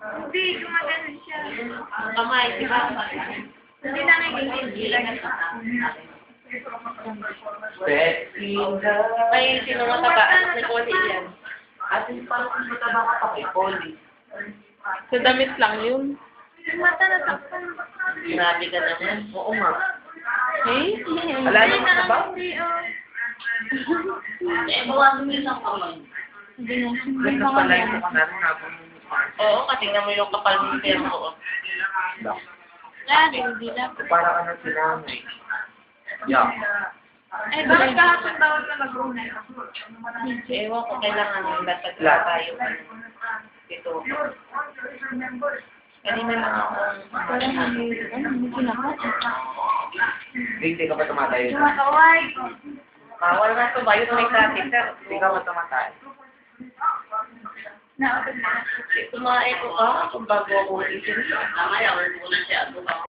Hindi, gumagano siya. Kamay, di ba? Hindi na naging Ay, sino mataba? May poli yan. At yung parang ang mataba ka pa kay Polly. Sa damit lang yun. Yung mata na takpan. Grabe ka naman. Oo nga. Eh? Wala naman na ba? Hindi, oh. Eh, bawasan mo yung kamay. Hindi na. Gusto pala yung mukha natin habang Oo, katingnan mo yung kapal mo pero mo. Hindi lang. para ka na sinamay. Yeah. Eh, bakit kahapon bawal ka mag-una? Ewan ko, kailangan yung latagla tayo. Ito. Kanina lang ako. Parang hindi kinaka. Hindi ka ba tumatay? Kumakaway. Bawal na ito ba? Yung may catheter. Hindi ka ba tumatay? Naabot na. Tumae ko ka kung bago ako ulitin. Tama yan, wala muna siya.